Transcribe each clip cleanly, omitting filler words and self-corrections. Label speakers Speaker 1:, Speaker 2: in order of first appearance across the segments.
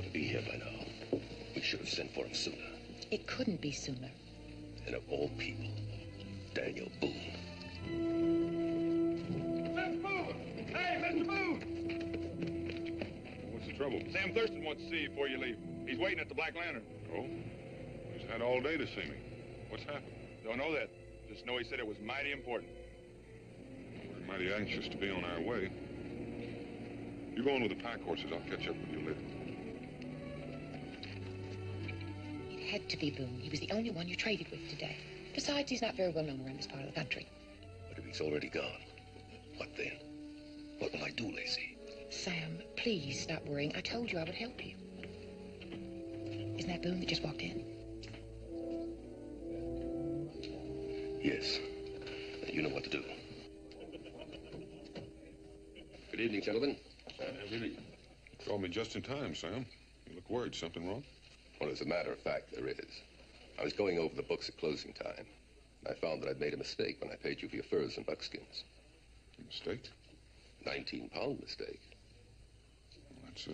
Speaker 1: ought to be here by now. We should have sent for him sooner.
Speaker 2: It couldn't be sooner.
Speaker 1: And of all people, Daniel Boone.
Speaker 3: Mr. Boone! Hey, Mr. Boone!
Speaker 4: What's the trouble?
Speaker 3: Sam Thurston wants to see you before you leave. He's waiting at the Black Lantern.
Speaker 4: Oh? He's had all day to see me. What's happened?
Speaker 3: Don't know that. Just know he said it was mighty important.
Speaker 4: We're mighty anxious to be on our way. You go on with the pack horses. I'll catch up with you later.
Speaker 2: It had to be Boone. He was the only one you traded with today. Besides, he's not very well known around this part of the country.
Speaker 1: But if he's already gone, what then? What will I do, Lacey?
Speaker 2: Sam, please stop worrying. I told you I would help you. Isn't that Boone that just walked in?
Speaker 1: Yes. You know what to do. Good evening, gentlemen.
Speaker 4: Really? Called me just in time, Sam. You look worried. Something wrong?
Speaker 1: Well, as a matter of fact, there is. I was going over the books at closing time. I found that I'd made a mistake when I paid you for your furs and buckskins.
Speaker 4: A mistake?
Speaker 1: 19-pound mistake.
Speaker 4: Well, that's a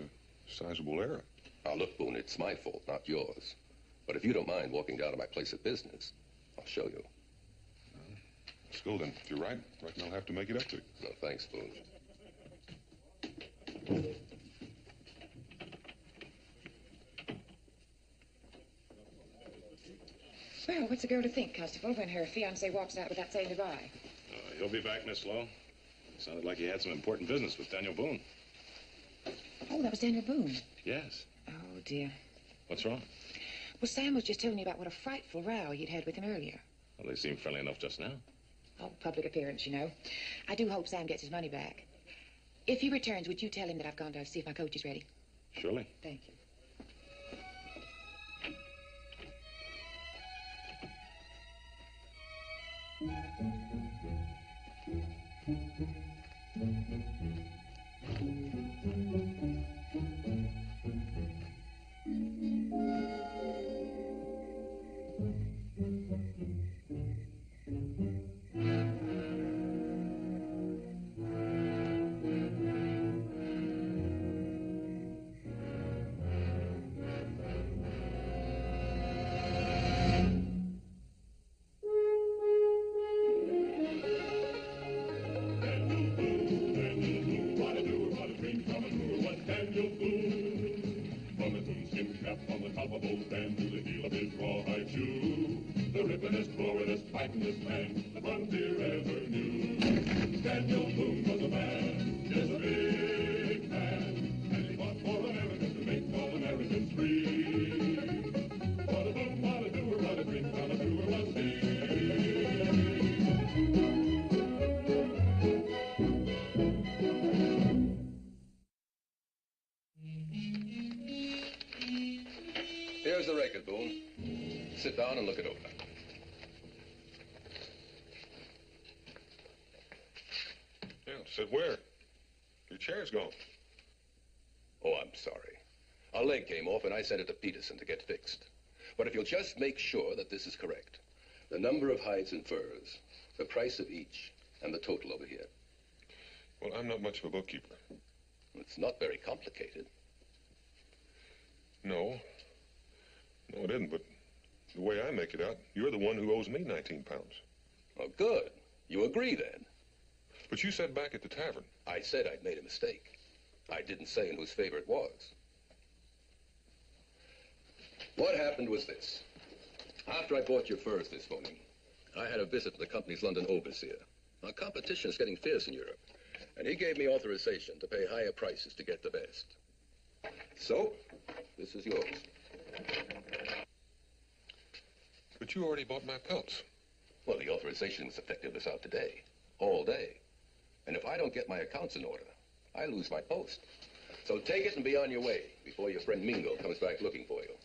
Speaker 4: sizable error.
Speaker 1: Now, look, Boone, it's my fault, not yours. But if you don't mind walking down to my place of business, I'll show you.
Speaker 4: Still, then, if you're right, reckon I'll have to make it up to you.
Speaker 1: No, thanks, Boone.
Speaker 2: Well, what's a girl to think, Constable, when her fiancé walks out without saying goodbye?
Speaker 5: He'll be back, Miss Lowe. Sounded like he had some important business with Daniel Boone.
Speaker 2: Oh, that was Daniel Boone.
Speaker 5: Yes.
Speaker 2: Oh, dear.
Speaker 5: What's wrong?
Speaker 2: Well, Sam was just telling me about what a frightful row he'd had with him earlier.
Speaker 5: Well, they seemed friendly enough just now.
Speaker 2: Oh, public appearance, you know. I do hope Sam gets his money back. If he returns, would you tell him that I've gone down to see if my coach is ready?
Speaker 5: Surely.
Speaker 2: Thank you.
Speaker 1: Here's the record, Boone. Sit down and look it over.
Speaker 4: Yeah, sit where? Your chair's gone.
Speaker 1: Oh, I'm sorry. A leg came off and I sent it to Peterson to get fixed. But if you'll just make sure that this is correct, the number of hides and furs, the price of each, and the total over here.
Speaker 4: Well, I'm not much of a bookkeeper.
Speaker 1: It's not very complicated.
Speaker 4: No. No, it isn't, but the way I make it out, you're the one who owes me 19 pounds.
Speaker 1: Oh, good. You agree, then?
Speaker 4: But you said back at the tavern.
Speaker 1: I said I'd made a mistake. I didn't say in whose favor it was. What happened was this. After I bought your furs this morning, I had a visit from the company's London overseer. Our competition is getting fierce in Europe, and he gave me authorization to pay higher prices to get the best. So, this is yours.
Speaker 4: But you already bought my pelts.
Speaker 1: Well, the authorization was effective this out today, all day. And if I don't get my accounts in order, I lose my post. So take it and be on your way before your friend Mingo comes back looking for you.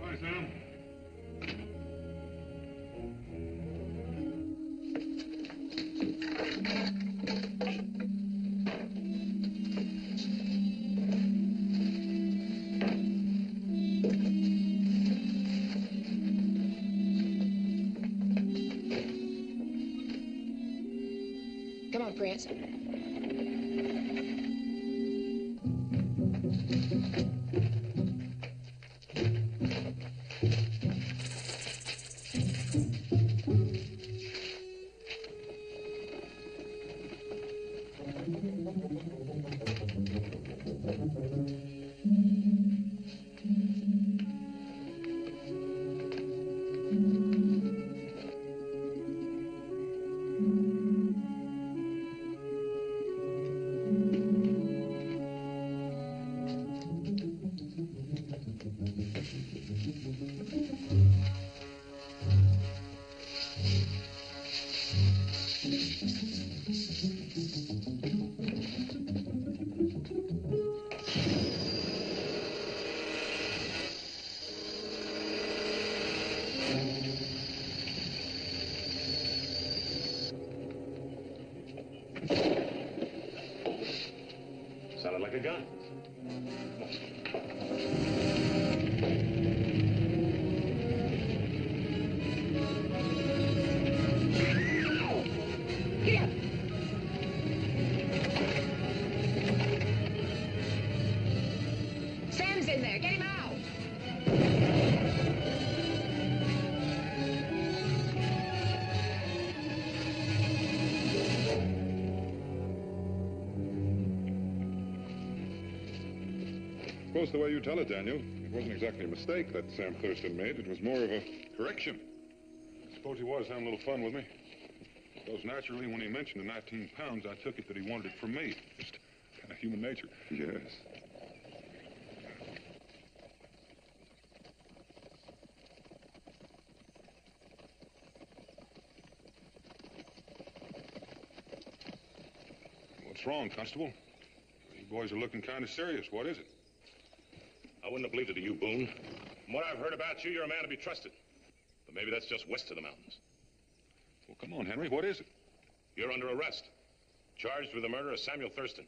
Speaker 3: Hi, Sam.
Speaker 2: Come on, Prince.
Speaker 5: Sounded like a gun.
Speaker 2: Get up! Sam's in there. Get him out!
Speaker 4: I suppose the way you tell it, Daniel, it wasn't exactly a mistake that Sam Thurston made. It was more of a correction. I suppose he was having a little fun with me. I suppose naturally, when he mentioned the 19 pounds, I took it that he wanted it from me. Just kind of human nature. Yes. What's wrong, Constable? You boys are looking kind of serious. What is it?
Speaker 5: I wouldn't have believed it of you, Boone. From what I've heard about you, you're a man to be trusted. But maybe that's just west of the mountains.
Speaker 4: Well, come on, Henry. What is it?
Speaker 5: You're under arrest. Charged with the murder of Samuel Thurston.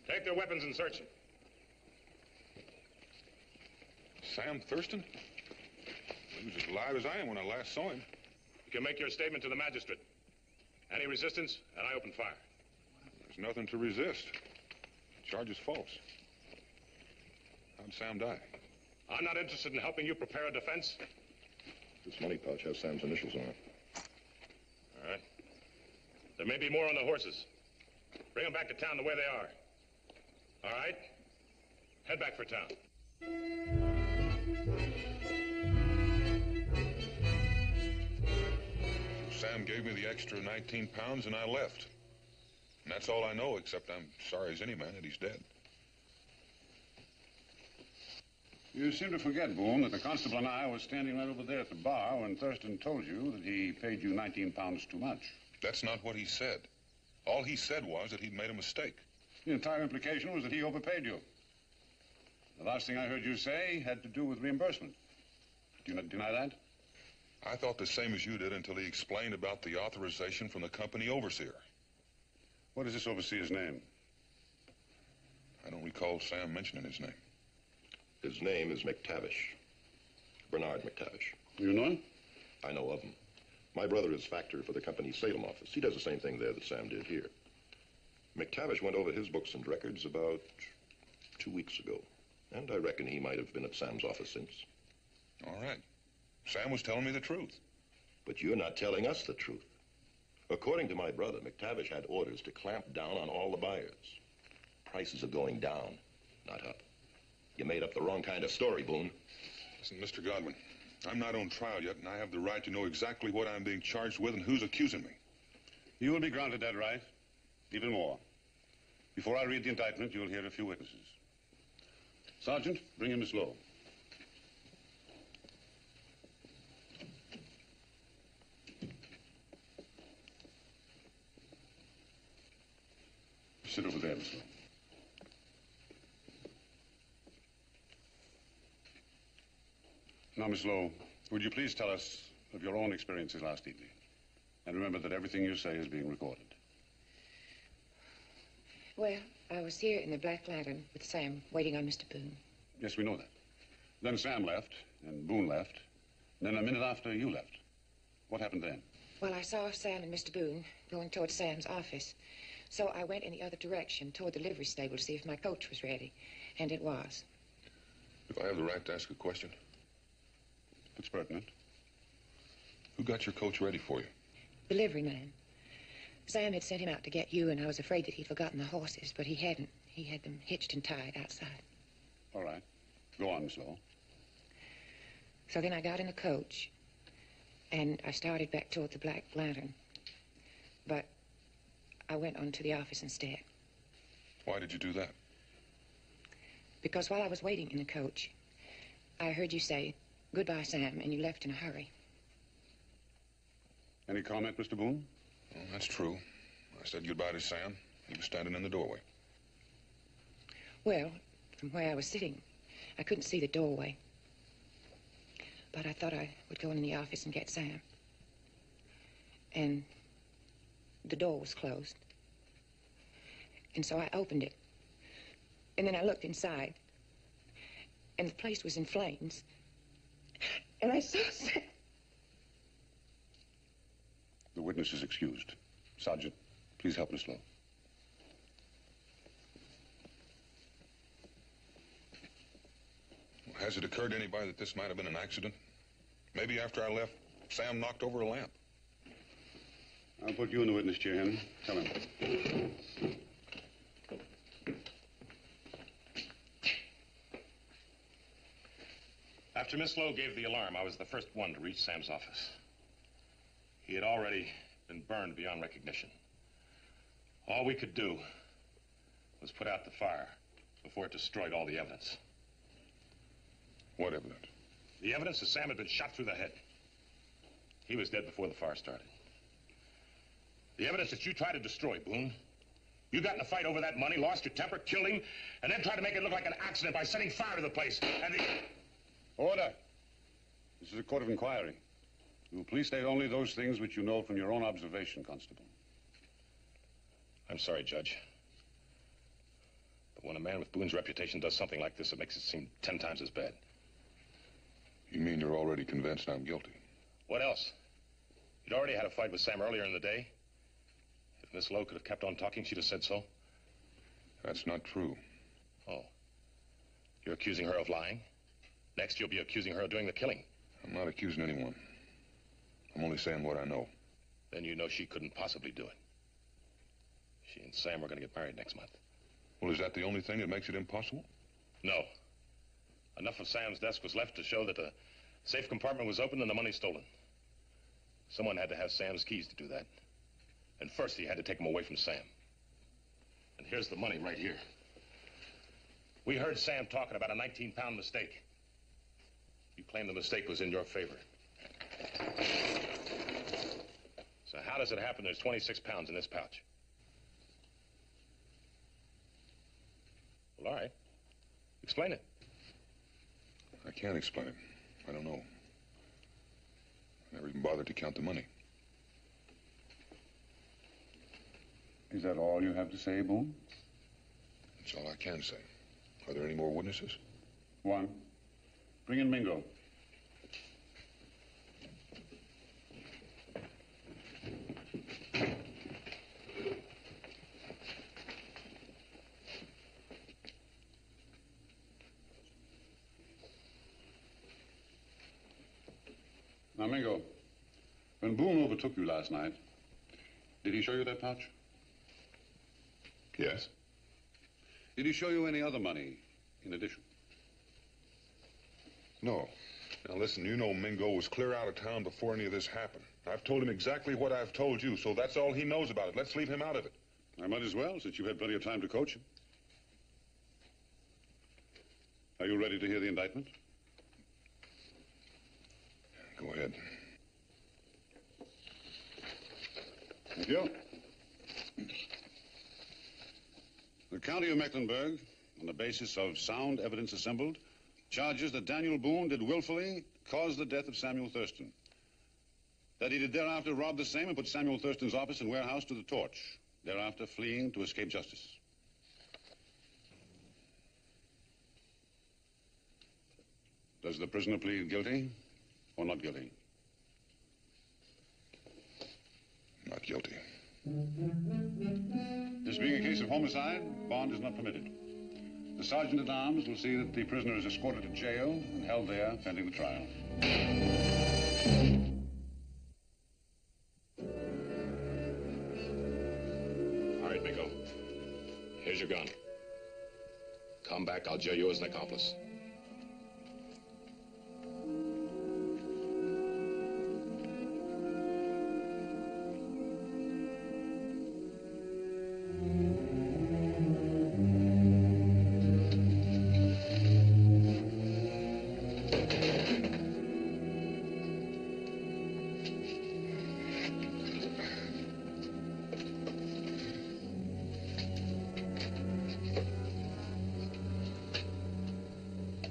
Speaker 5: Take their weapons and search them.
Speaker 4: Sam Thurston? He was as alive as I am when I last saw him.
Speaker 5: You can make your statement to the magistrate. Any resistance, and I open fire.
Speaker 4: There's nothing to resist. The charge is false. How'd Sam die?
Speaker 5: I'm not interested in helping you prepare a defense.
Speaker 1: This money pouch has Sam's initials on it.
Speaker 5: All right. There may be more on the horses. Bring them back to town the way they are. All right? Head back for town.
Speaker 4: Sam gave me the extra 19 pounds and I left. And that's all I know, except I'm sorry as any man that he's dead.
Speaker 6: You seem to forget, Boone, that the constable and I were standing right over there at the bar when Thurston told you that he paid you 19 pounds too much.
Speaker 4: That's not what he said. All he said was that he'd made a mistake.
Speaker 6: The entire implication was that he overpaid you. The last thing I heard you say had to do with reimbursement. Do you not deny that?
Speaker 4: I thought the same as you did until he explained about the authorization from the company overseer.
Speaker 6: What is this overseer's name?
Speaker 4: I don't recall Sam mentioning his name.
Speaker 1: His name is McTavish. Bernard McTavish.
Speaker 6: You know him?
Speaker 1: I know of him. My brother is factor for the company's Salem office. He does the same thing there that Sam did here. McTavish went over his books and records about 2 weeks ago. And I reckon he might have been at Sam's office since.
Speaker 4: All right. Sam was telling me the truth.
Speaker 1: But you're not telling us the truth. According to my brother, McTavish had orders to clamp down on all the buyers. Prices are going down, not up. You made up the wrong kind of story, Boone.
Speaker 4: Listen, Mr. Godwin, I'm not on trial yet, and I have the right to know exactly what I'm being charged with and who's accusing me.
Speaker 6: You will be granted that right. Even more. Before I read the indictment, you'll hear a few witnesses. Sergeant, bring in Miss Lowe. Sit over there, Miss Lowe. Now, Miss Lowe, would you please tell us of your own experiences last evening? And remember that everything you say is being recorded.
Speaker 2: Well, I was here in the Black Lantern with Sam, waiting on Mr. Boone.
Speaker 6: Yes, we know that. Then Sam left, and Boone left. And then a minute after, you left. What happened then?
Speaker 2: Well, I saw Sam and Mr. Boone going toward Sam's office. So I went in the other direction, toward the livery stable, to see if my coach was ready. And it was.
Speaker 7: Do I have the right to ask a question?
Speaker 6: It's pertinent.
Speaker 7: Who got your coach ready for you?
Speaker 2: The livery man. Sam had sent him out to get you, and I was afraid that he'd forgotten the horses, but he hadn't. He had them hitched and tied outside.
Speaker 6: All right. Go on, Miss Lowe.
Speaker 2: So then I got in the coach, and I started back toward the Black Lantern. But I went on to the office instead.
Speaker 7: Why did you do that?
Speaker 2: Because while I was waiting in the coach, I heard you say, "Goodbye, Sam," and you left in a hurry.
Speaker 6: Any comment, Mr. Boone?
Speaker 7: Well, that's true. I said goodbye to Sam. He was standing in the doorway.
Speaker 2: Well, from where I was sitting, I couldn't see the doorway. But I thought I would go in the office and get Sam. And the door was closed. And so I opened it. And then I looked inside. And the place was in flames. And I saw Sam.
Speaker 6: The witness is excused. Sergeant, please help Miss Lowe.
Speaker 7: Has it occurred to anybody that this might have been an accident? Maybe after I left, Sam knocked over a lamp.
Speaker 6: I'll put you in the witness chair, Henry. Come in.
Speaker 5: After Miss Lowe gave the alarm, I was the first one to reach Sam's office. He had already been burned beyond recognition. All we could do was put out the fire before it destroyed all the evidence.
Speaker 7: What evidence?
Speaker 5: The evidence that Sam had been shot through the head. He was dead before the fire started. The evidence that you tried to destroy, Boone. You got in a fight over that money, lost your temper, killed him, and then tried to make it look like an accident by setting fire to the place. And the...
Speaker 6: Order. This is a court of inquiry. You will please state only those things which you know from your own observation, Constable.
Speaker 5: I'm sorry, Judge. But when a man with Boone's reputation does something like this, it makes it seem 10 times as bad.
Speaker 7: You mean you're already convinced I'm guilty?
Speaker 5: What else? You'd already had a fight with Sam earlier in the day. If Miss Lowe could have kept on talking, she'd have said so.
Speaker 7: That's not true.
Speaker 5: Oh. You're accusing her of lying? Next, you'll be accusing her of doing the killing.
Speaker 7: I'm not accusing anyone. I'm only saying what I know.
Speaker 5: Then you know she couldn't possibly do it. She and Sam are going to get married next month.
Speaker 7: Well, is that the only thing that makes it impossible?
Speaker 5: No. Enough of Sam's desk was left to show that the safe compartment was open and the money stolen. Someone had to have Sam's keys to do that. And first he had to take them away from Sam. And here's the money right here. We heard Sam talking about a 19-pound mistake. You claim the mistake was in your favor. So how does it happen there's 26 pounds in this pouch? Well, all right. Explain it.
Speaker 7: I can't explain it. I don't know. I never even bothered to count the money.
Speaker 6: Is that all you have to say, Boone?
Speaker 7: That's all I can say. Are there any more witnesses?
Speaker 6: One. Bring in Mingo. Now, Mingo, when Boone overtook you last night, did he show you that pouch?
Speaker 7: Yes.
Speaker 6: Did he show you any other money in addition?
Speaker 7: No. Now, listen, you know Mingo was clear out of town before any of this happened. I've told him exactly what I've told you, so that's all he knows about it. Let's leave him out of it.
Speaker 6: I might as well, since you've had plenty of time to coach him. Are you ready to hear the indictment?
Speaker 7: Go ahead.
Speaker 6: Thank you. The County of Mecklenburg, on the basis of sound evidence assembled, charges that Daniel Boone did willfully cause the death of Samuel Thurston. That he did thereafter rob the same and put Samuel Thurston's office and warehouse to the torch, thereafter fleeing to escape justice. Does the prisoner plead guilty or not guilty?
Speaker 7: Not guilty.
Speaker 6: This being a case of homicide, bond is not permitted. The sergeant-at-arms will see that the prisoner is escorted to jail and held there pending the trial.
Speaker 5: All right, Mingo. Here's your gun. Come back, I'll jail you as an accomplice.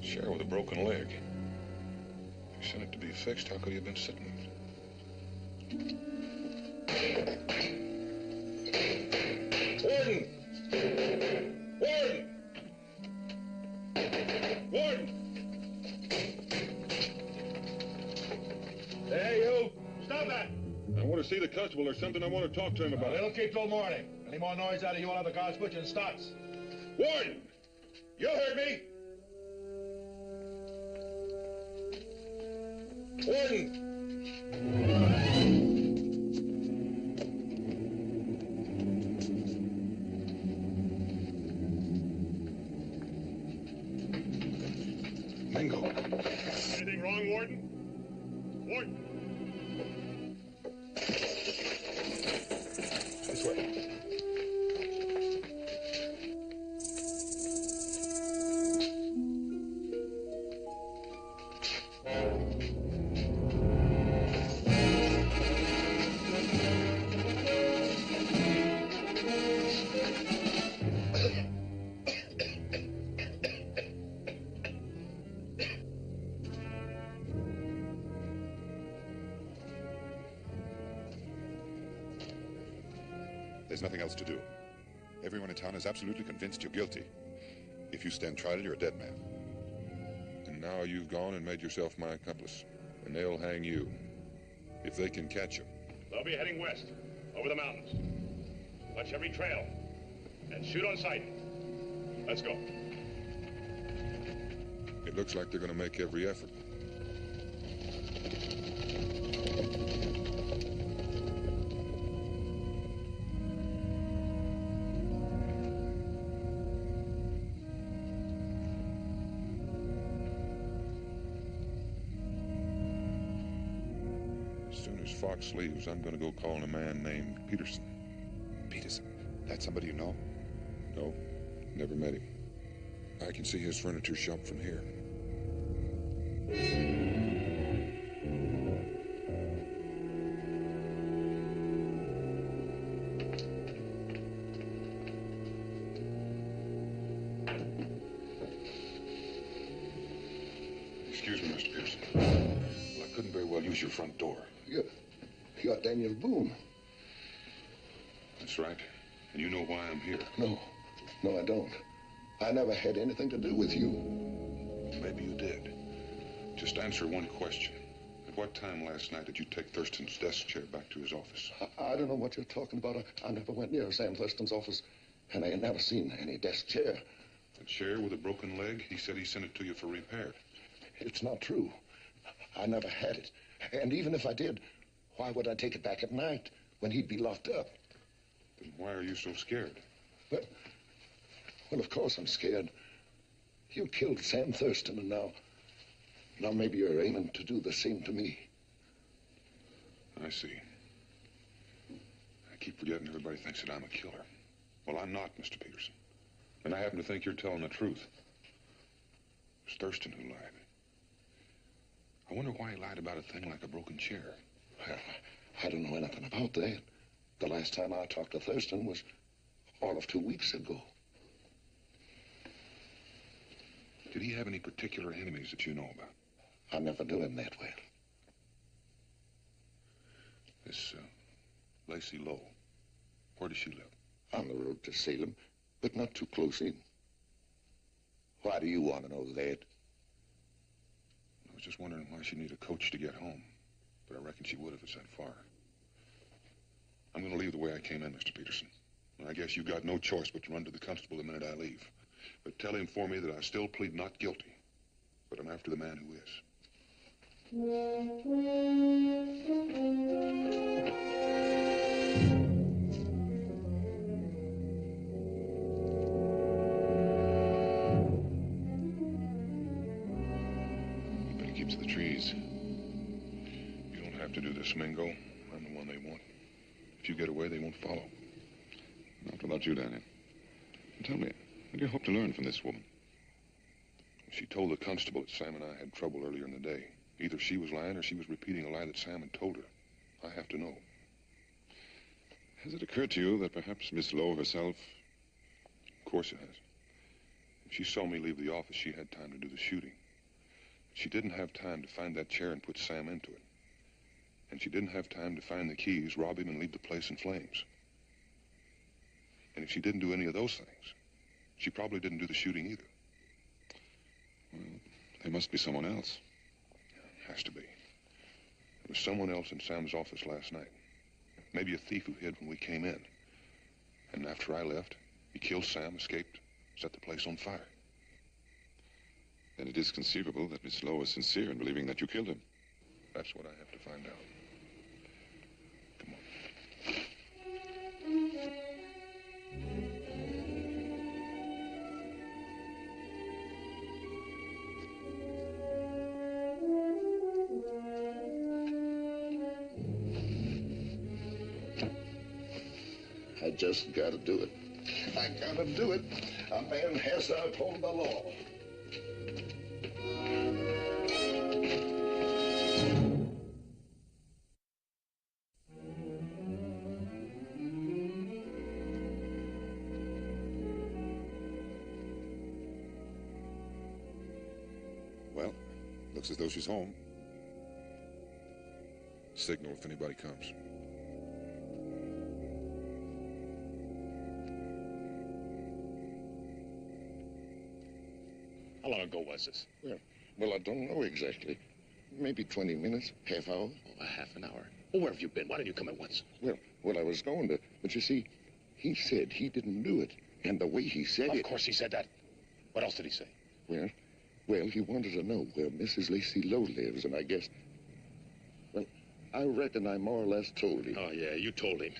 Speaker 7: Sheriff with a broken leg. You sent it to be fixed. How could he have been sitting?
Speaker 1: Warden! Warden! Warden!
Speaker 3: Hey, you! Stop that!
Speaker 4: I want to see the constable. There's something I want to talk to him about.
Speaker 3: It'll keep till morning. Any more noise out of you, I'll have the guards put you in stocks.
Speaker 1: Warden! You heard me! Warden!
Speaker 7: Mingo.
Speaker 3: Anything wrong, Warden? Warden!
Speaker 7: This way.
Speaker 8: There's nothing else to do. Everyone in town is absolutely convinced you're guilty. If you stand trial, you're a dead man.
Speaker 7: And now you've gone and made yourself my accomplice. And they'll hang you. If they can catch you.
Speaker 5: They'll be heading west, over the mountains. Watch every trail, and shoot on sight. Let's go.
Speaker 7: It looks like they're going to make every effort. As soon as Fox leaves, I'm going to go call on a man named Peterson.
Speaker 8: Peterson, that's somebody you know?
Speaker 7: No, never met him. I can see his furniture shop from here. Excuse me, Mr. Pearson. Well, I couldn't very well use your front door.
Speaker 1: You're Daniel Boone.
Speaker 7: That's right. And you know why I'm here.
Speaker 1: No, I don't. I never had anything to do with you.
Speaker 7: Maybe you did. Just answer one question. At what time last night did you take Thurston's desk chair back to his office?
Speaker 1: I don't know what you're talking about. I never went near Sam Thurston's office, and I ain't never seen any desk chair.
Speaker 7: The chair with a broken leg? He said he sent it to you for repair.
Speaker 1: It's not true. I never had it. And even if I did, why would I take it back at night when he'd be locked up?
Speaker 7: Then why are you so scared?
Speaker 1: Well, of course I'm scared. You killed Sam Thurston, and now maybe you're aiming to do the same to me.
Speaker 7: I see. I keep forgetting everybody thinks that I'm a killer. Well, I'm not, Mr. Peterson. And I happen to think you're telling the truth. It was Thurston who lied. I wonder why he lied about a thing like a broken chair.
Speaker 1: Well, I don't know anything about that. The last time I talked to Thurston was all of 2 weeks ago.
Speaker 7: Did he have any particular enemies that you know about?
Speaker 1: I never knew him that well.
Speaker 7: This, Lacey Lowe. Where does she live?
Speaker 1: On the road to Salem, but not too close in. Why do you want to know that?
Speaker 7: I was just wondering why she needed a coach to get home. But I reckon she would if it's that far. I'm going to leave the way I came in, Mr. Peterson. And I guess you've got no choice but to run to the constable the minute I leave. But tell him for me that I still plead not guilty, but I'm after the man who is. You better keep to the trees. You don't have to do this, Mingo. I'm the one they want. If you get away, they won't follow.
Speaker 8: Not without you, Daniel. Tell me, what do you hope to learn from this woman?
Speaker 7: She told the constable that Sam and I had trouble earlier in the day. Either she was lying or she was repeating a lie that Sam had told her. I have to know.
Speaker 8: Has it occurred to you that perhaps Miss Lowe herself...
Speaker 7: Of course it has. If she saw me leave the office, she had time to do the shooting. But she didn't have time to find that chair and put Sam into it. And she didn't have time to find the keys, rob him, and leave the place in flames. And if she didn't do any of those things, she probably didn't do the shooting either.
Speaker 8: Well, there must be someone else.
Speaker 7: Has to be. There was someone else in Sam's office last night. Maybe a thief who hid when we came in. And after I left, he killed Sam, escaped, set the place on fire.
Speaker 8: Then it is conceivable that Miss Lowe is sincere in believing that you killed him.
Speaker 7: That's what I have to find out. Come on.
Speaker 9: I just gotta do it. I gotta do it. A man has to uphold the law.
Speaker 8: Well, looks as though she's home. Signal if anybody comes.
Speaker 5: How long ago was this?
Speaker 9: Well, I don't know exactly. Maybe 20 minutes, half hour.
Speaker 5: Oh, a half an hour. Well, where have you been? Why didn't you come at once?
Speaker 9: Well, I was going to, but you see, he said he didn't do it. And the way he said it...
Speaker 5: Of course he said that. What else did he say?
Speaker 9: Well, he wanted to know where Mrs. Lacey Lowe lives, and I guess... Well, I reckon I more or less told him.
Speaker 5: Oh, yeah, you told him.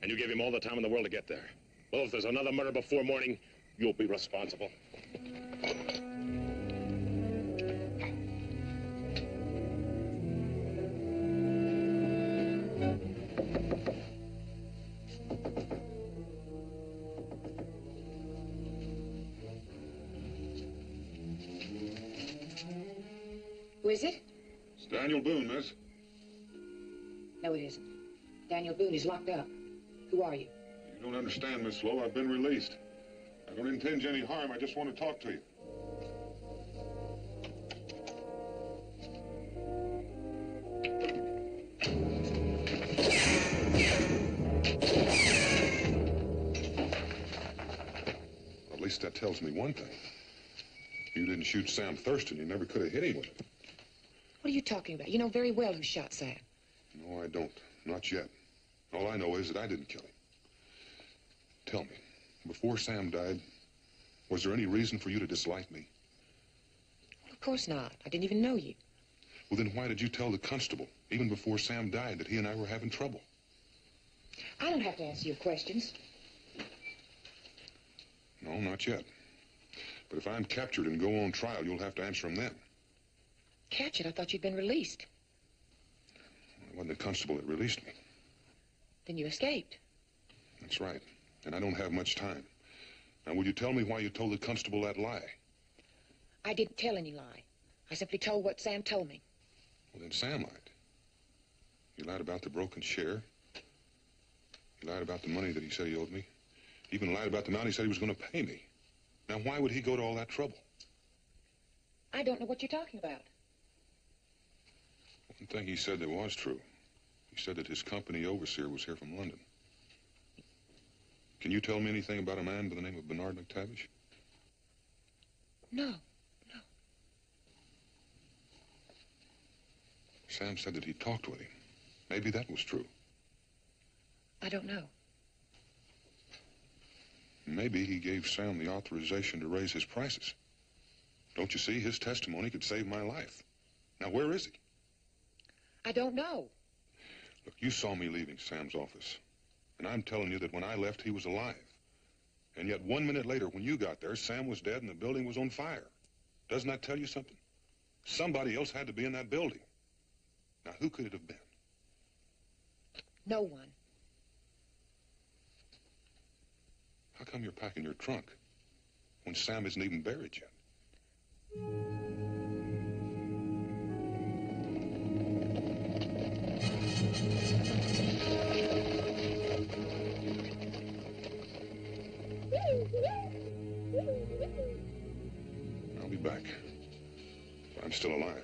Speaker 5: And you gave him all the time in the world to get there. Well, if there's another murder before morning, you'll be responsible.
Speaker 2: Who is it?
Speaker 7: It's Daniel Boone, miss.
Speaker 2: No, it isn't. Daniel Boone is locked up. Who are you?
Speaker 7: You don't understand, Miss Lowe. I've been released. I don't intend you any harm. I just want to talk to you. At least that tells me one thing. If you didn't shoot Sam Thurston, you never could have hit him with it.
Speaker 2: What are you talking about? You know very well who shot Sam.
Speaker 7: No, I don't. Not yet. All I know is that I didn't kill him. Tell me, before Sam died, was there any reason for you to dislike me?
Speaker 2: Well, of course not. I didn't even know you.
Speaker 7: Well, then why did you tell the constable, even before Sam died, that he and I were having trouble?
Speaker 2: I don't have to answer your questions.
Speaker 7: No, not yet. But if I'm captured and go on trial, you'll have to answer them then.
Speaker 2: Captured? I thought you'd been released.
Speaker 7: It wasn't the constable that released me.
Speaker 2: Then you escaped.
Speaker 7: That's right. And I don't have much time. Now, will you tell me why you told the constable that lie?
Speaker 2: I didn't tell any lie. I simply told what Sam told me.
Speaker 7: Well, then Sam lied. He lied about the broken share. He lied about the money that he said he owed me. He even lied about the amount he said he was going to pay me. Now, why would he go to all that trouble?
Speaker 2: I don't know what you're talking about.
Speaker 7: One thing he said that was true. He said that his company overseer was here from London. Can you tell me anything about a man by the name of Bernard McTavish?
Speaker 2: No.
Speaker 7: Sam said that he talked with him. Maybe that was true.
Speaker 2: I don't know.
Speaker 7: Maybe he gave Sam the authorization to raise his prices. Don't you see? His testimony could save my life. Now, where is he?
Speaker 2: I don't know.
Speaker 7: Look, you saw me leaving Sam's office. And I'm telling you that when I left, he was alive. And yet 1 minute later, when you got there, Sam was dead and the building was on fire. Doesn't that tell you something? Somebody else had to be in that building. Now, who could it have been?
Speaker 2: No one.
Speaker 7: How come you're packing your trunk when Sam isn't even buried yet? I'll be back. I'm still alive.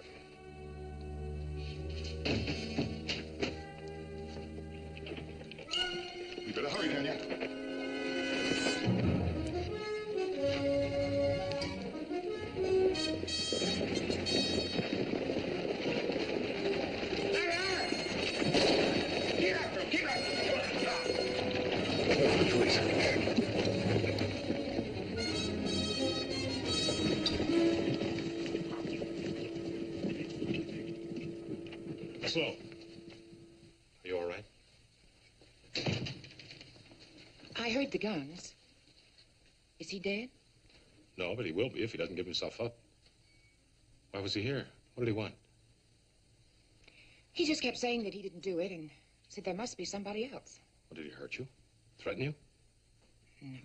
Speaker 8: You better hurry, Daniel.
Speaker 5: Slow. Are you all right?
Speaker 2: I heard the guns. Is he dead?
Speaker 5: No, but he will be if he doesn't give himself up. Why was he here? What did he want?
Speaker 2: He just kept saying that he didn't do it and said there must be somebody else.
Speaker 5: What, did he hurt you? Threaten you?
Speaker 2: No.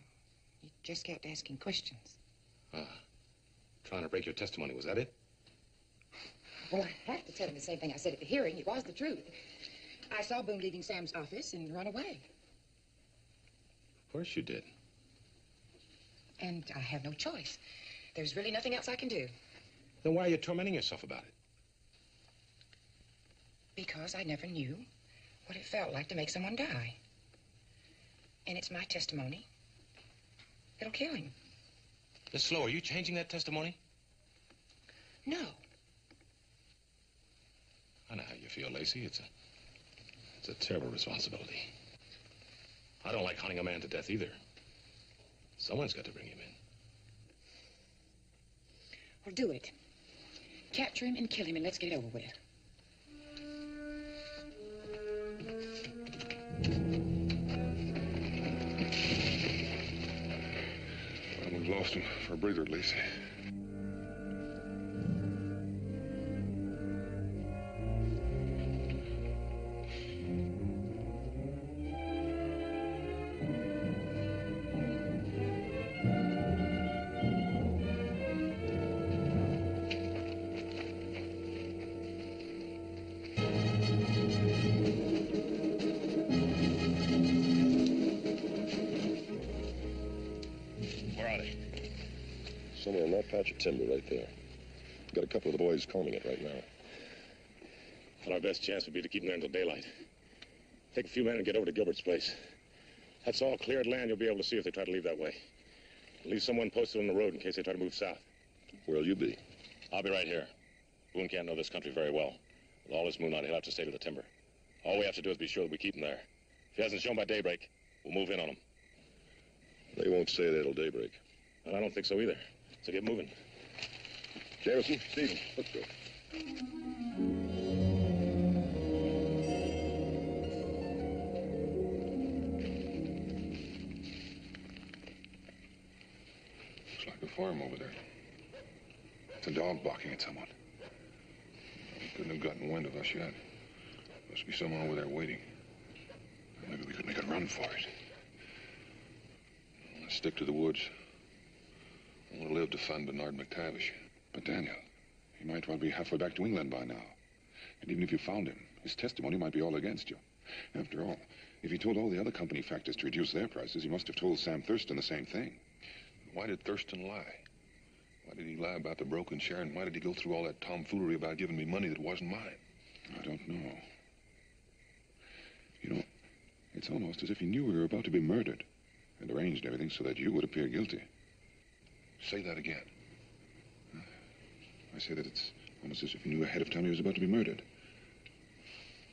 Speaker 2: He just kept asking questions.
Speaker 5: Trying to break your testimony, was that it?
Speaker 2: Well, I have to tell him the same thing I said at the hearing. It was the truth. I saw Boone leaving Sam's office and run away.
Speaker 5: Of course you did.
Speaker 2: And I have no choice. There's really nothing else I can do.
Speaker 5: Then why are you tormenting yourself about it?
Speaker 2: Because I never knew what it felt like to make someone die. And it's my testimony that'll kill him.
Speaker 5: Miss Slow, are you changing that testimony?
Speaker 2: No.
Speaker 5: I know how you feel, Lacey. It's a terrible responsibility. I don't like hunting a man to death either. Someone's got to bring him in.
Speaker 2: Well, do it. Capture him and kill him, and let's get it over with.
Speaker 7: Well, we've lost him for a breather, at least.
Speaker 1: Somewhere in that patch of timber right there. Got a couple of the boys combing it right now.
Speaker 5: Well, our best chance would be to keep them there until daylight. Take a few men and get over to Gilbert's place. That's all cleared land you'll be able to see if they try to leave that way. Leave someone posted on the road in case they try to move south.
Speaker 1: Where'll you be?
Speaker 5: I'll be right here. Boone can't know this country very well. With all this moon on, he'll have to stay to the timber. All we have to do is be sure that we keep him there. If he hasn't shown by daybreak, we'll move in on him.
Speaker 1: They won't stay there till daybreak.
Speaker 5: And I don't think so either. So get moving.
Speaker 1: Jameson, Stephen, let's go.
Speaker 7: Looks like a farm over there. It's a dog barking at someone. He couldn't have gotten wind of us yet. Must be someone over there waiting. Maybe we could make a run for it. Let's stick to the woods. I want to live to find Bernard McTavish.
Speaker 8: But Daniel, he might well be halfway back to England by now. And even if you found him, his testimony might be all against you. After all, if he told all the other company factors to reduce their prices, he must have told Sam Thurston the same thing.
Speaker 7: Why did Thurston lie? Why did he lie about the broken share, and why did he go through all that tomfoolery about giving me money that wasn't mine?
Speaker 8: I don't know. You know, it's almost as if he knew we were about to be murdered and arranged everything so that you would appear guilty.
Speaker 7: Say that again.
Speaker 8: I say that it's almost as if he knew ahead of time he was about to be murdered.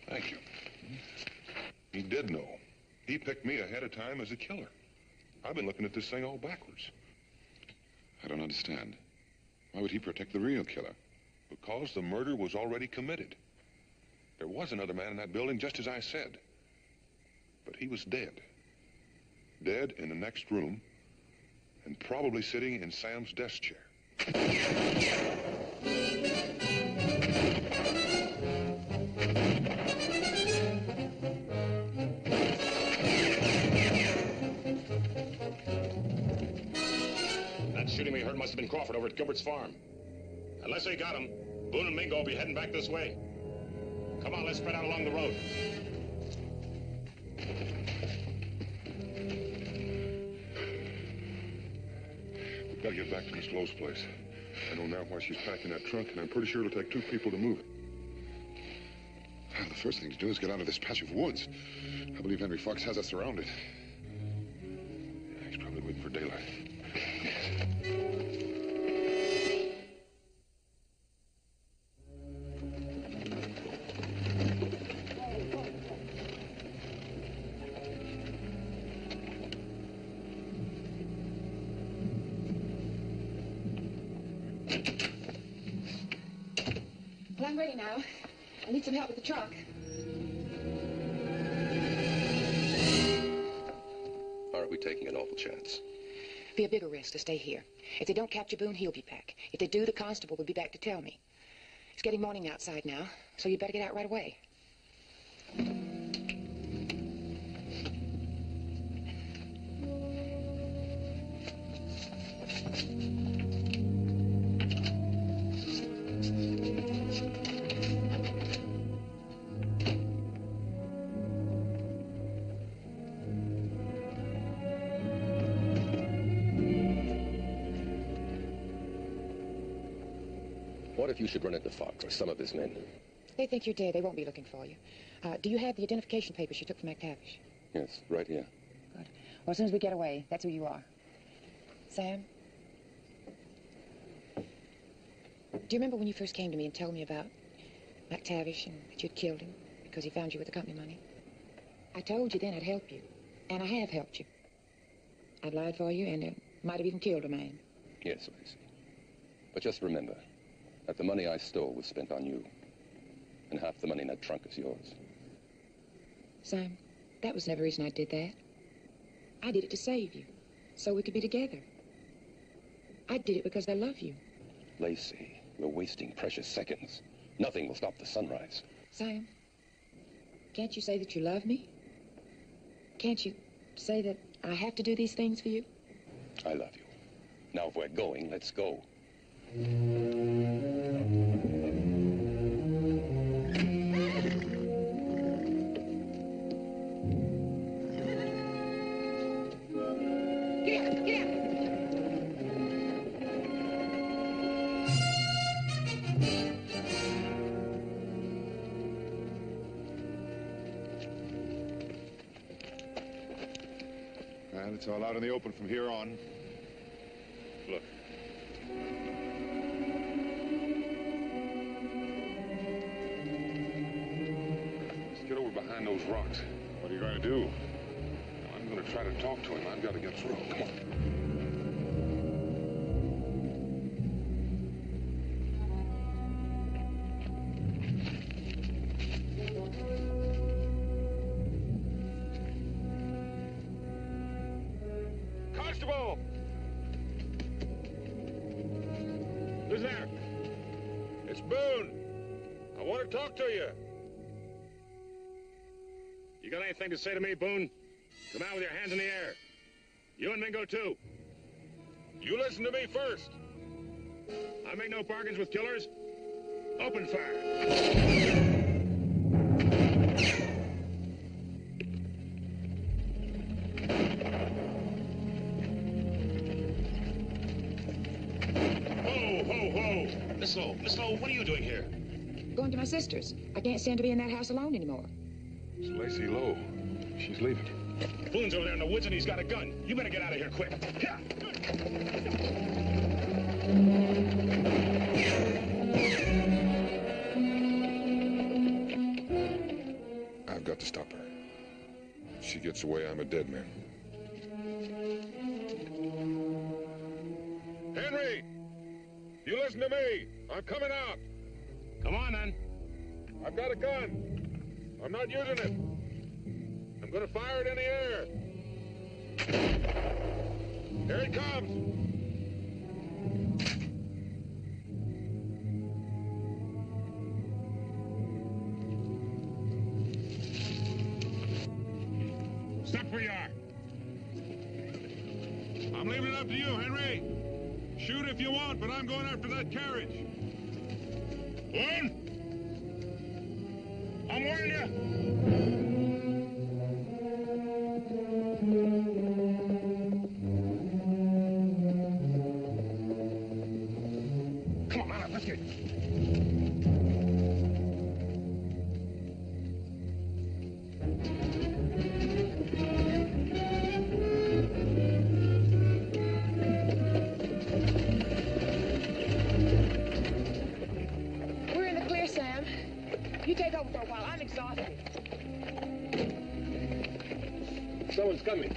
Speaker 7: Thank you. He did know. He picked me ahead of time as a killer. I've been looking at this thing all backwards.
Speaker 8: I don't understand. Why would he protect the real killer?
Speaker 7: Because the murder was already committed. There was another man in that building, just as I said. But he was dead. Dead in the next room, and probably sitting in Sam's desk chair.
Speaker 5: That shooting we heard must have been Crawford over at Gilbert's farm. Unless they got him, Boone and Mingo will be heading back this way. Come on, let's spread out along the road.
Speaker 7: We've got to get back to Miss Lowe's place. I know now why she's packing that trunk, and I'm pretty sure it'll take 2 people to move it.
Speaker 8: Well, the first thing to do is get out of this patch of woods. I believe Henry Fox has us surrounded.
Speaker 7: Yeah, he's probably waiting for daylight.
Speaker 2: Well, I'm ready now. I need some help with the truck.
Speaker 1: Aren't we taking an awful chance?
Speaker 2: Be a bigger risk to stay here. If they don't capture Boone, he'll be back. If they do, the constable will be back to tell me. It's getting morning outside now, so you better get out right away.
Speaker 1: What if you should run into Fox or some of his men?
Speaker 2: They think you're dead. They won't be looking for you. Do you have the identification papers you took from McTavish?
Speaker 1: Yes, right here.
Speaker 2: Good. Well, as soon as we get away, that's who you are. Sam? Do you remember when you first came to me and told me about McTavish and that you'd killed him because he found you with the company money? I told you then I'd help you, and I have helped you. I'd lied for you and might have even killed a man.
Speaker 1: Yes, Lacey. But just remember that the money I stole was spent on you, and half the money in that trunk is yours.
Speaker 2: Sam, that was never the reason I did that. I did it to save you, so we could be together. I did it because I love you.
Speaker 1: Lacey, we're wasting precious seconds. Nothing will stop the sunrise.
Speaker 2: Sam, can't you say that you love me? Can't you say that I have to do these things for you?
Speaker 1: I love you. Now, if we're going, let's go.
Speaker 3: And it's all out in the open from here on.
Speaker 7: Look. Let's get over behind those rocks.
Speaker 3: What are you going to do?
Speaker 7: I'm going to try to talk to him. I've got to get through. Come on.
Speaker 5: Constable! Who's there?
Speaker 7: It's Boone. I want to talk to you.
Speaker 5: You got anything to say to me, Boone? Come out with your hands in the air. You and Mingo, too.
Speaker 7: You listen to me first.
Speaker 5: I make no bargains with killers. Open fire. Whoa. Miss Lowe, what are you doing here?
Speaker 2: Going to my sister's. I can't stand to be in that house alone anymore.
Speaker 7: It's Lacey Lowe. She's leaving.
Speaker 5: Boone's over there in the woods and he's got a gun. You better get out of here quick. Yeah.
Speaker 7: I've got to stop her. If she gets away, I'm a dead man. Henry! You listen to me! I'm coming out!
Speaker 5: Come on, then.
Speaker 7: I've got a gun. I'm not using it. I'm gonna fire it in the air. Here it comes! Stop where you are. I'm leaving it up to you, Henry. Shoot if you want, but I'm going after that carriage. Boone! I'm warning you. Come on, let's get it.
Speaker 2: We're in the clear, Sam. You take over for a while. I'm exhausted.
Speaker 1: Someone's coming.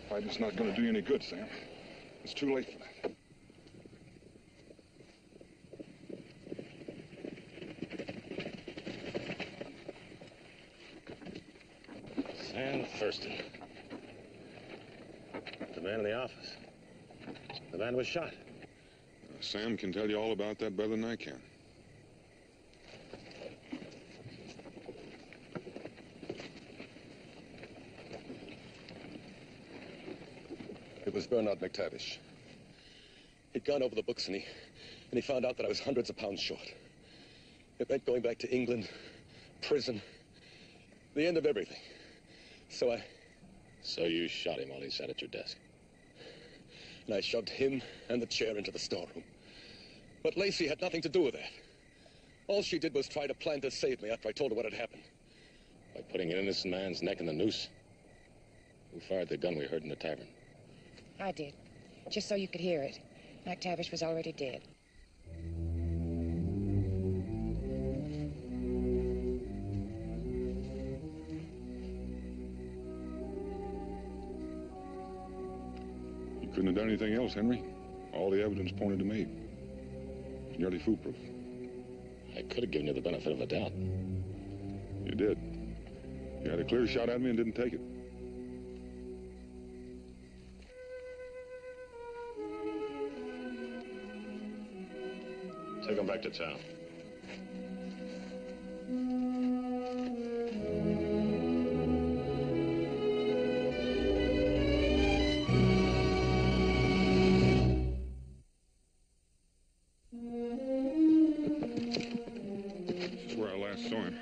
Speaker 7: Fighting's not going to do you any good, Sam. It's too late for that.
Speaker 5: Sam Thurston. The man in the office. The man was shot.
Speaker 7: Sam can tell you all about that better than I can.
Speaker 1: It was Bernard McTavish. He'd gone over the books and he found out that I was hundreds of pounds short. It meant going back to England, prison, the end of everything.
Speaker 5: So you shot him while he sat at your desk?
Speaker 1: And I shoved him and the chair into the storeroom. But Lacey had nothing to do with that. All she did was try to plan to save me after I told her what had happened.
Speaker 5: By putting an innocent man's neck in the noose? Who fired the gun we heard in the tavern?
Speaker 2: I did. Just so you could hear it. McTavish was already dead.
Speaker 7: You couldn't have done anything else, Henry. All the evidence pointed to me. It's nearly foolproof.
Speaker 5: I could have given you the benefit of the doubt.
Speaker 7: You did. You had a clear shot at me and didn't take it.
Speaker 5: Take him back to town.
Speaker 7: This is where I last saw him.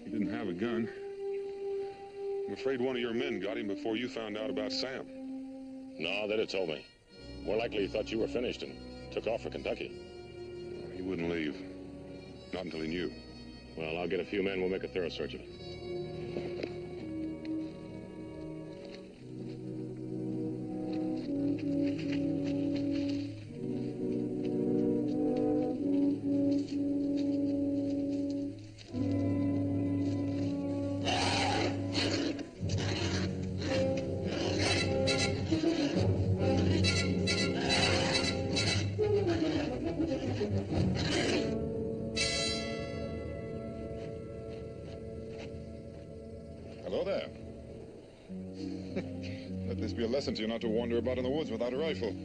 Speaker 7: He didn't have a gun. I'm afraid one of your men got him before you found out about Sam.
Speaker 5: No, they'd have told me. More likely he thought you were finished and took off for Kentucky.
Speaker 7: He wouldn't leave. Not until he knew.
Speaker 5: Well, I'll get a few men. We'll make a thorough search of it.
Speaker 8: lesson to you not to wander about in the woods without a rifle. Did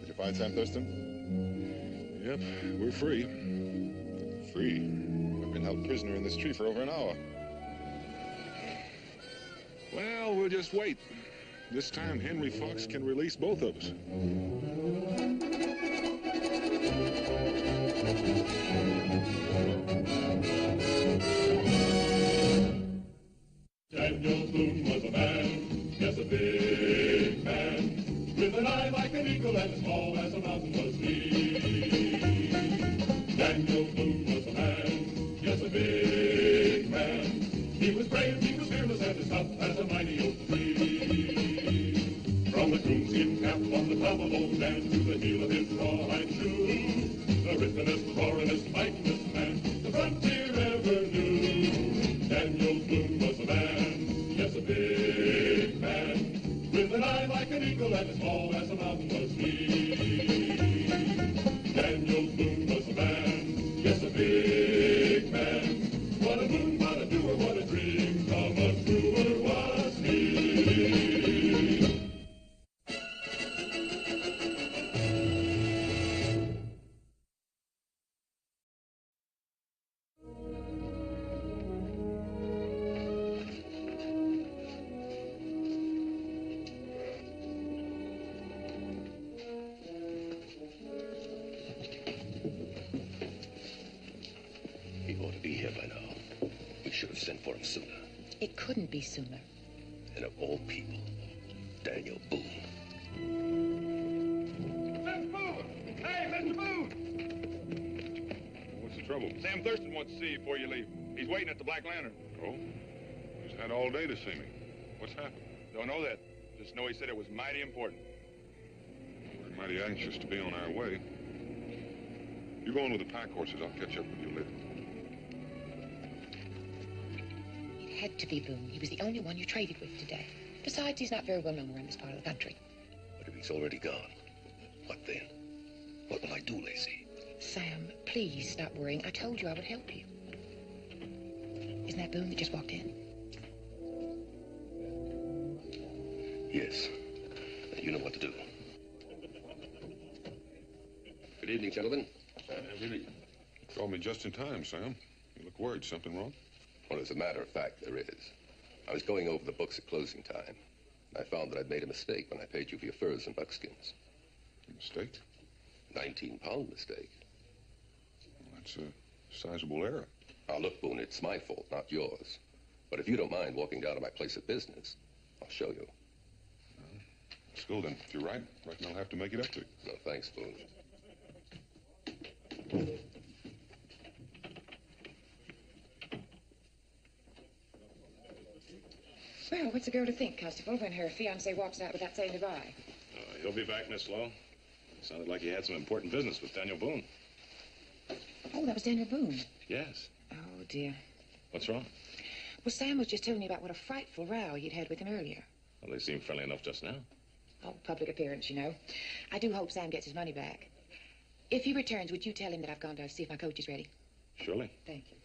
Speaker 8: you find Sam Thurston?
Speaker 7: Yep, we're free.
Speaker 8: Free. We've been held prisoner in this tree for over an hour.
Speaker 7: Well, we'll just wait. This time, Henry Fox can release both of us.
Speaker 10: Daniel Boone was a man, yes, a big man, with an eye like an eagle and as tall as a mountain was he. Daniel Boone was a man, yes, a big man. He was brave, he was fearless, and as tough as a mighty oak tree. From the coonskin cap on the top of old Dan to the heel of his rawhide shoe, the rippenest, roaringest, fightingest man the frontier ever knew. Daniel Boone was a man, yes, a big man, with an eye like an eagle and as tall as a mountain was he. Daniel Boone was a man, yes, a big man. What a moon, what a doer, what a dream come a truer was he.
Speaker 1: He ought to be here by now. We should have sent for him sooner.
Speaker 2: It couldn't be sooner.
Speaker 1: And of all people, Daniel Boone.
Speaker 3: Mr. Boone! Hey, Mr. Boone!
Speaker 7: What's the trouble?
Speaker 3: Sam Thurston wants to see you before you leave. He's waiting at the Black Lantern.
Speaker 7: Oh? He's had all day to see me. What's happened?
Speaker 3: Don't know that. Just know he said it was mighty important.
Speaker 7: We're mighty anxious to be on our way. You go on with the pack horses. I'll catch up with you later.
Speaker 2: It had to be Boone. He was the only one you traded with today. Besides, he's not very well known around this part of the country.
Speaker 1: But if he's already gone, what then? What will I do, Lacey?
Speaker 2: Sam, please stop worrying. I told you I would help you. Isn't that Boone that just walked in?
Speaker 1: Yes. You know what to do. Good evening, gentlemen.
Speaker 7: Good evening. Called me just in time, Sam. You look worried. Something wrong?
Speaker 1: Well, as a matter of fact, there is. I was going over the books at closing time. I found that I'd made a mistake when I paid you for your furs and buckskins.
Speaker 7: A mistake?
Speaker 1: 19-pound mistake.
Speaker 7: Well, that's a sizable error.
Speaker 1: Now, look, Boone, it's my fault, not yours. But if you don't mind walking down to my place of business, I'll show you.
Speaker 7: Still, then, if you're right, reckon I'll have to make it up to you.
Speaker 1: No, thanks, Boone.
Speaker 2: Well, what's a girl to think, Constable, when her fiancé walks out without saying goodbye?
Speaker 5: He'll be back, Miss Lowe. Sounded like he had some important business with Daniel Boone.
Speaker 2: Oh, that was Daniel Boone.
Speaker 5: Yes.
Speaker 2: Oh, dear.
Speaker 5: What's wrong?
Speaker 2: Well, Sam was just telling me about what a frightful row he'd had with him earlier.
Speaker 5: Well, they seemed friendly enough just now.
Speaker 2: Oh, public appearance, you know. I do hope Sam gets his money back. If he returns, would you tell him that I've gone to see if my coach is ready?
Speaker 5: Surely.
Speaker 2: Thank you.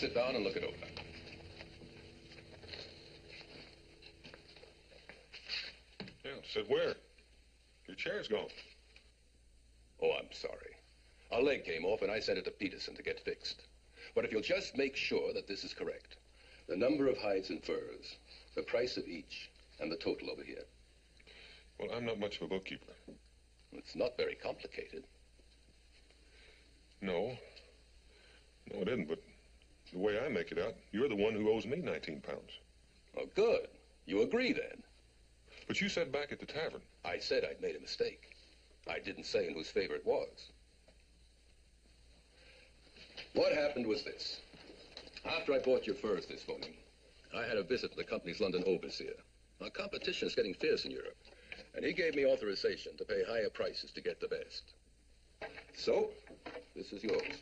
Speaker 1: sit down and look it over.
Speaker 7: Yeah, sit where? Your chair's gone.
Speaker 1: Oh, I'm sorry. A leg came off, and I sent it to Peterson to get fixed. But if you'll just make sure that this is correct. The number of hides and furs, the price of each, and the total over here.
Speaker 7: Well, I'm not much of a bookkeeper.
Speaker 1: It's not very complicated.
Speaker 7: No. No, it isn't, but the way I make it out, you're the one who owes me 19 pounds.
Speaker 1: Oh, good. You agree, then?
Speaker 7: But you said back at the tavern.
Speaker 1: I said I'd made a mistake. I didn't say in whose favor it was. What happened was this. After I bought your furs this morning, I had a visit from the company's London overseer. Our competition is getting fierce in Europe, and he gave me authorization to pay higher prices to get the best. So, this is yours.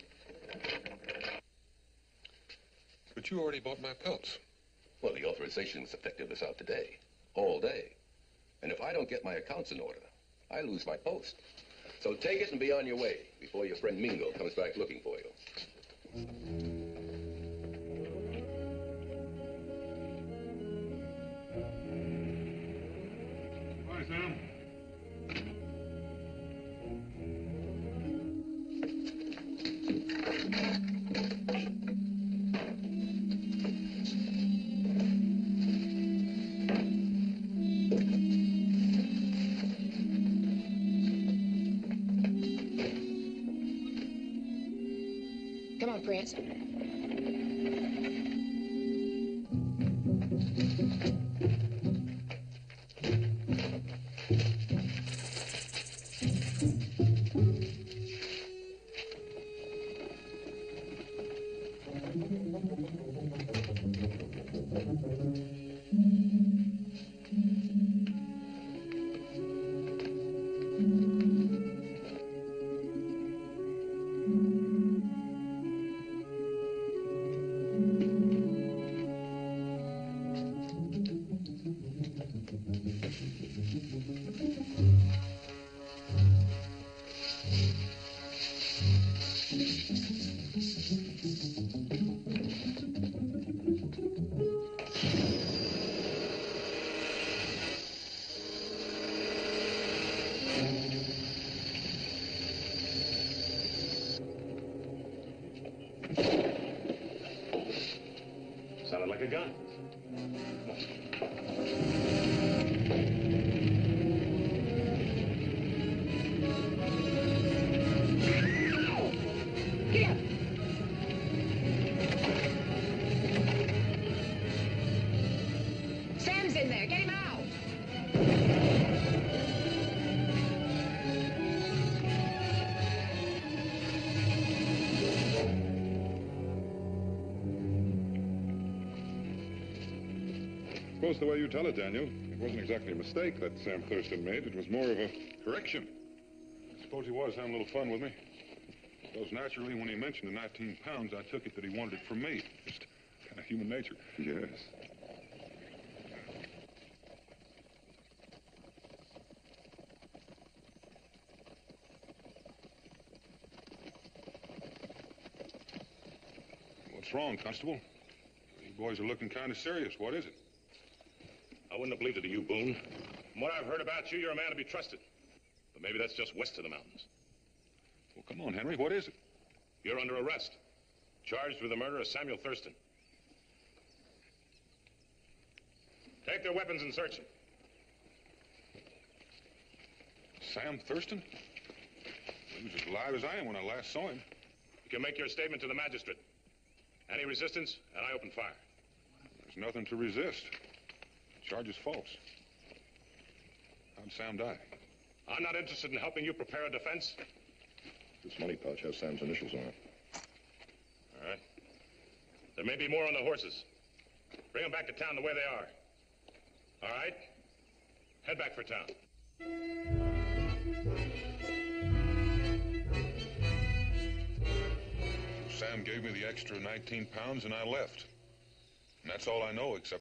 Speaker 7: But you already bought my pelts.
Speaker 1: Well, the authorization was effective this out today, all day. And if I don't get my accounts in order, I lose my post. So take it and be on your way before your friend Mingo comes back looking for you.
Speaker 4: Hi, Sam.
Speaker 2: Come on, Prince.
Speaker 5: Sounded like a gun.
Speaker 2: Get up! Sam's in there. Get him out!
Speaker 8: I suppose the way you tell it, Daniel, it wasn't exactly a mistake that Sam Thurston made. It was more of a correction.
Speaker 7: I suppose he was having a little fun with me. Because naturally, when he mentioned the 19 pounds, I took it that he wanted it from me. Just kind of human nature.
Speaker 8: Yes.
Speaker 7: What's wrong, Constable? You boys are looking kind of serious. What is it?
Speaker 5: I wouldn't have believed it of you, Boone. From what I've heard about you, you're a man to be trusted. But maybe that's just west of the mountains.
Speaker 7: Well, come on, Henry. What is it?
Speaker 5: You're under arrest. Charged with the murder of Samuel Thurston. Take their weapons and search them.
Speaker 7: Sam Thurston? He was as alive as I am when I last saw him.
Speaker 5: You can make your statement to the magistrate. Any resistance, and I open fire.
Speaker 7: There's nothing to resist. The charge is false. How'd Sam die?
Speaker 5: I'm not interested in helping you prepare a defense.
Speaker 1: This money pouch has Sam's initials on it.
Speaker 5: All right. There may be more on the horses. Bring them back to town the way they are. All right? Head back for town.
Speaker 7: Sam gave me the extra 19 pounds and I left. And that's all I know except